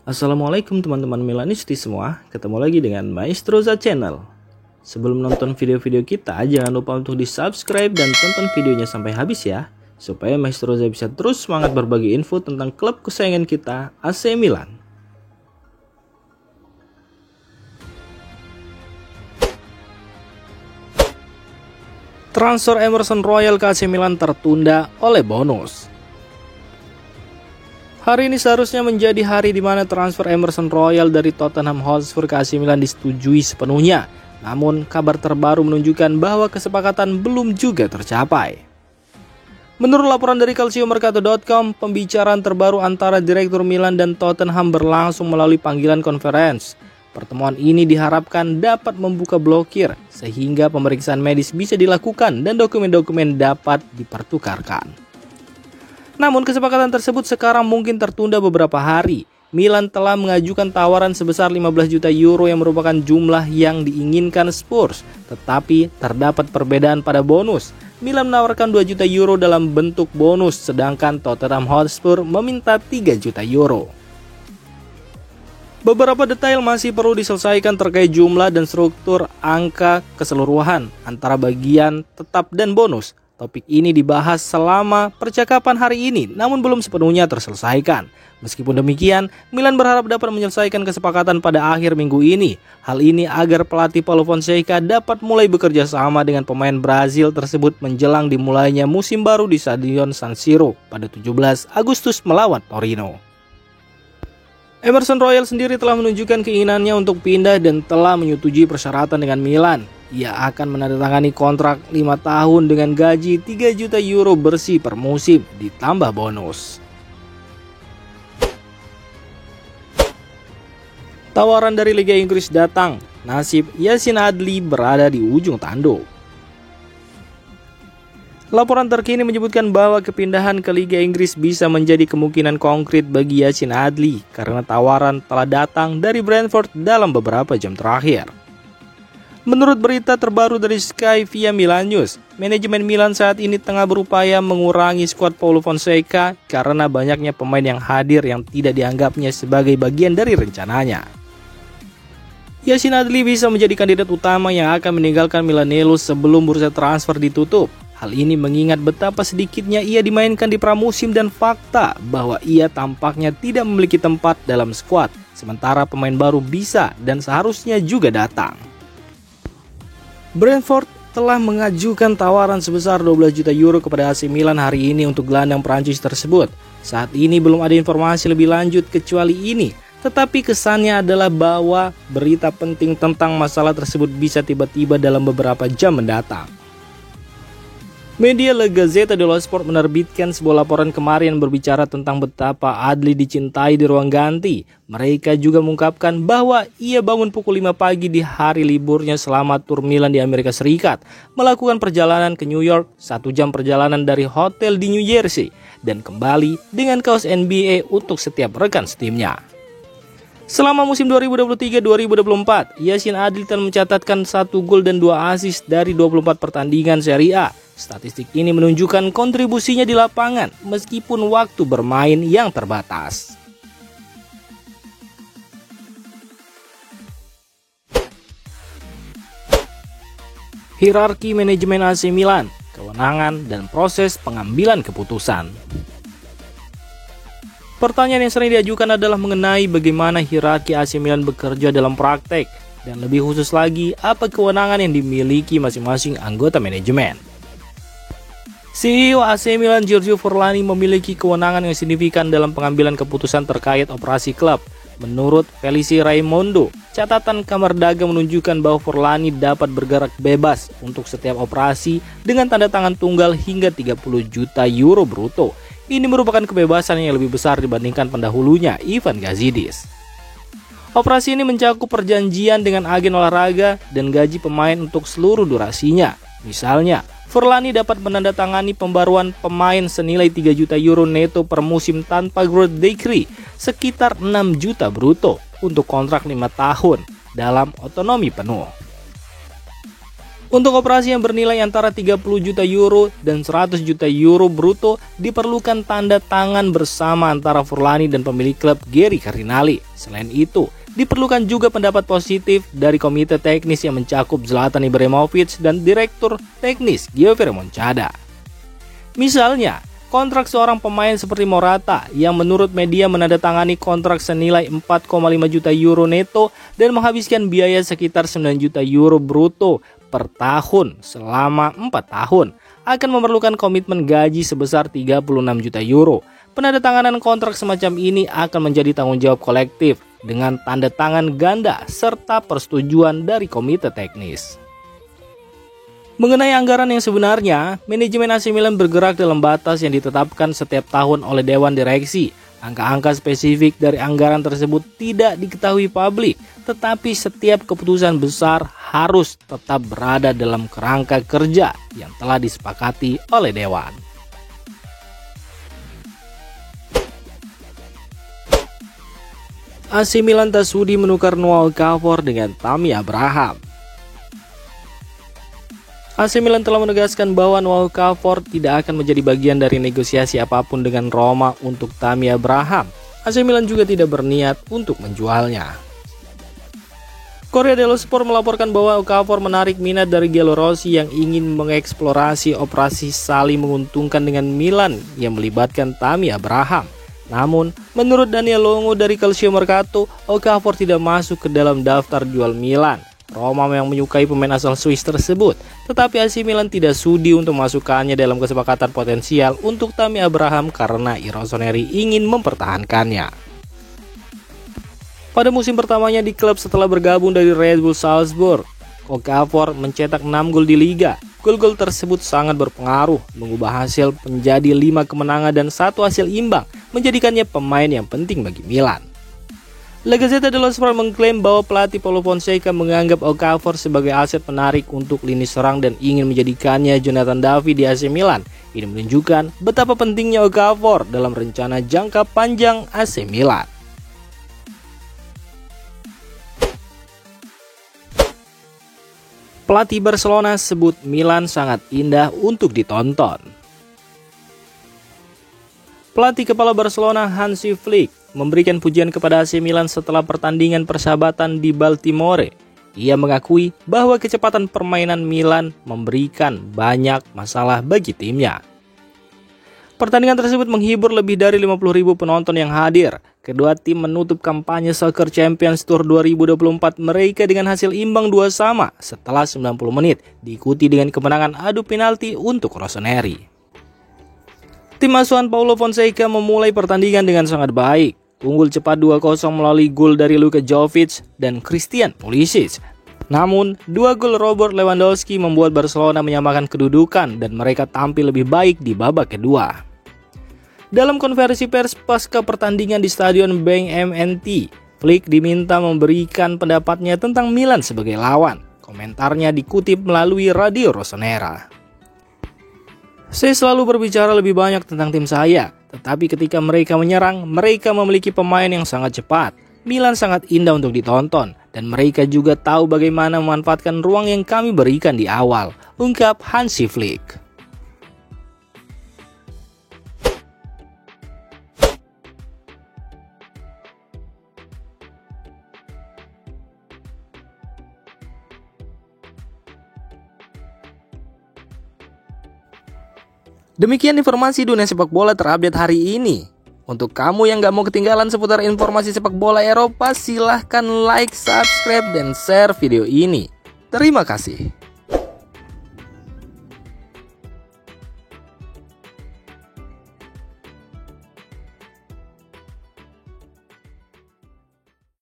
Assalamualaikum teman-teman Milanisti semua, ketemu lagi dengan Maestroza Channel. Sebelum nonton video-video kita, jangan lupa untuk di subscribe dan tonton videonya sampai habis ya, supaya Maestroza bisa terus semangat berbagi info tentang klub kesayangan kita, AC Milan. Transfer Emerson Royal ke AC Milan tertunda oleh bonus. Hari ini seharusnya menjadi hari di mana transfer Emerson Royal dari Tottenham Hotspur ke AC Milan disetujui sepenuhnya. Namun, kabar terbaru menunjukkan bahwa kesepakatan belum juga tercapai. Menurut laporan dari calciomercato.com, pembicaraan terbaru antara Direktur Milan dan Tottenham berlangsung melalui panggilan konferensi. Pertemuan ini diharapkan dapat membuka blokir, sehingga pemeriksaan medis bisa dilakukan dan dokumen-dokumen dapat dipertukarkan. Namun kesepakatan tersebut sekarang mungkin tertunda beberapa hari. Milan telah mengajukan tawaran sebesar 15 juta euro yang merupakan jumlah yang diinginkan Spurs. Tetapi terdapat perbedaan pada bonus. Milan menawarkan 2 juta euro dalam bentuk bonus, sedangkan Tottenham Hotspur meminta 3 juta euro. Beberapa detail masih perlu diselesaikan terkait jumlah dan struktur angka keseluruhan antara bagian tetap dan bonus. Topik ini dibahas selama percakapan hari ini, namun belum sepenuhnya terselesaikan. Meskipun demikian, Milan berharap dapat menyelesaikan kesepakatan pada akhir minggu ini. Hal ini agar pelatih Paulo Fonseca dapat mulai bekerja sama dengan pemain Brazil tersebut menjelang dimulainya musim baru di Stadion San Siro pada 17 Agustus melawan Torino. Emerson Royal sendiri telah menunjukkan keinginannya untuk pindah dan telah menyetujui persyaratan dengan Milan. Ia akan menandatangani kontrak 5 tahun dengan gaji 3 juta euro bersih per musim ditambah bonus. Tawaran dari Liga Inggris datang, nasib Yacine Adli berada di ujung tanduk. Laporan terkini menyebutkan bahwa kepindahan ke Liga Inggris bisa menjadi kemungkinan konkret bagi Yacine Adli karena tawaran telah datang dari Brentford dalam beberapa jam terakhir. Menurut berita terbaru dari Sky via Milan News, manajemen Milan saat ini tengah berupaya mengurangi skuad Paulo Fonseca karena banyaknya pemain yang hadir yang tidak dianggapnya sebagai bagian dari rencananya. Yacine Adli bisa menjadi kandidat utama yang akan meninggalkan Milanello sebelum bursa transfer ditutup. Hal ini mengingat betapa sedikitnya ia dimainkan di pramusim dan fakta bahwa ia tampaknya tidak memiliki tempat dalam skuad, sementara pemain baru bisa dan seharusnya juga datang. Brentford telah mengajukan tawaran sebesar 12 juta euro kepada AC Milan hari ini untuk gelandang Prancis tersebut. Saat ini belum ada informasi lebih lanjut kecuali ini, tetapi kesannya adalah bahwa berita penting tentang masalah tersebut bisa tiba-tiba dalam beberapa jam mendatang. Media La Gazzetta dello Sport menerbitkan sebuah laporan kemarin yang berbicara tentang betapa Adli dicintai di ruang ganti. Mereka juga mengungkapkan bahwa ia bangun pukul 5 pagi di hari liburnya selama tur Milan di Amerika Serikat, melakukan perjalanan ke New York, 1 jam perjalanan dari hotel di New Jersey, dan kembali dengan kaos NBA untuk setiap rekan setimnya. Selama musim 2023-2024, Yacine Adli telah mencatatkan 1 gol dan 2 assist dari 24 pertandingan Serie A. Statistik ini menunjukkan kontribusinya di lapangan meskipun waktu bermain yang terbatas. Hierarki manajemen AC Milan, kewenangan dan proses pengambilan keputusan. Pertanyaan yang sering diajukan adalah mengenai bagaimana hierarki AC Milan bekerja dalam praktek, dan lebih khusus lagi, apa kewenangan yang dimiliki masing-masing anggota manajemen. CEO AC Milan Giorgio Forlani memiliki kewenangan yang signifikan dalam pengambilan keputusan terkait operasi klub. Menurut Felice Raimondo, catatan kamar dagang menunjukkan bahwa Forlani dapat bergerak bebas untuk setiap operasi dengan tanda tangan tunggal hingga 30 juta euro bruto. Ini merupakan kebebasan yang lebih besar dibandingkan pendahulunya, Ivan Gazidis. Operasi ini mencakup perjanjian dengan agen olahraga dan gaji pemain untuk seluruh durasinya. Misalnya, Forlani dapat menandatangani pembaruan pemain senilai 3 juta euro neto per musim tanpa growth decree, sekitar 6 juta bruto untuk kontrak 5 tahun dalam otonomi penuh. Untuk operasi yang bernilai antara 30 juta euro dan 100 juta euro bruto, diperlukan tanda tangan bersama antara Forlani dan pemilik klub Gary Cardinali. Selain itu, diperlukan juga pendapat positif dari komite teknis yang mencakup Zlatan Ibrahimovic dan direktur teknis Giovanni Moncada. Misalnya, kontrak seorang pemain seperti Morata yang menurut media menandatangani kontrak senilai 4,5 juta euro neto dan menghabiskan biaya sekitar 9 juta euro bruto per tahun selama 4 tahun akan memerlukan komitmen gaji sebesar 36 juta euro. Penandatanganan kontrak semacam ini akan menjadi tanggung jawab kolektif dengan tanda tangan ganda serta persetujuan dari komite teknis. Mengenai anggaran yang sebenarnya, manajemen AC Milan bergerak dalam batas yang ditetapkan setiap tahun oleh Dewan Direksi. Angka-angka spesifik dari anggaran tersebut tidak diketahui publik, tetapi setiap keputusan besar harus tetap berada dalam kerangka kerja yang telah disepakati oleh Dewan. AC Milan tak sudi menukar Noah Okafor dengan Tammy Abraham. AC Milan telah menegaskan bahwa Noah Okafor tidak akan menjadi bagian dari negosiasi apapun dengan Roma untuk Tammy Abraham. AC Milan juga tidak berniat untuk menjualnya. Corriere dello Sport melaporkan bahwa Okafor menarik minat dari Giallorossi yang ingin mengeksplorasi operasi saling menguntungkan dengan Milan yang melibatkan Tammy Abraham. Namun, menurut Daniel Longo dari Calcio Mercato, Okafor tidak masuk ke dalam daftar jual Milan. Roma yang menyukai pemain asal Swiss tersebut, tetapi AC Milan tidak sudi untuk masukkannya dalam kesepakatan potensial untuk Tammy Abraham karena Rossoneri ingin mempertahankannya. Pada musim pertamanya di klub setelah bergabung dari Red Bull Salzburg, Okafor mencetak 6 gol di Liga. Gol-gol tersebut sangat berpengaruh, mengubah hasil menjadi 5 kemenangan dan 1 hasil imbang, menjadikannya pemain yang penting bagi Milan. La Gazzetta dello Sport mengklaim bahwa pelatih Paulo Fonseca menganggap Okafor sebagai aset menarik untuk lini serang dan ingin menjadikannya Jonathan David di AC Milan. Ini menunjukkan betapa pentingnya Okafor dalam rencana jangka panjang AC Milan. Pelatih Barcelona sebut Milan sangat indah untuk ditonton. Pelatih kepala Barcelona Hansi Flick memberikan pujian kepada AC Milan setelah pertandingan persahabatan di Baltimore. Ia mengakui bahwa kecepatan permainan Milan memberikan banyak masalah bagi timnya. Pertandingan tersebut menghibur lebih dari 50.000 penonton yang hadir. Kedua tim menutup kampanye Soccer Champions Tour 2024 mereka dengan hasil imbang 2-2 setelah 90 menit, diikuti dengan kemenangan adu penalti untuk Rossoneri. Tim asuhan Paulo Fonseca memulai pertandingan dengan sangat baik. Unggul cepat 2-0 melalui gol dari Luka Jovic dan Christian Pulisic. Namun, 2 gol Robert Lewandowski membuat Barcelona menyamakan kedudukan dan mereka tampil lebih baik di babak kedua. Dalam konferensi pers pasca pertandingan di Stadion Bank MNT, Flick diminta memberikan pendapatnya tentang Milan sebagai lawan. Komentarnya dikutip melalui Radio Rossonera. Saya selalu berbicara lebih banyak tentang tim saya, tetapi ketika mereka menyerang, mereka memiliki pemain yang sangat cepat. Milan sangat indah untuk ditonton, dan mereka juga tahu bagaimana memanfaatkan ruang yang kami berikan di awal, ungkap Hansi Flick. Demikian informasi dunia sepak bola terupdate hari ini. Untuk kamu yang gak mau ketinggalan seputar informasi sepak bola Eropa, silahkan like, subscribe, dan share video ini. Terima kasih.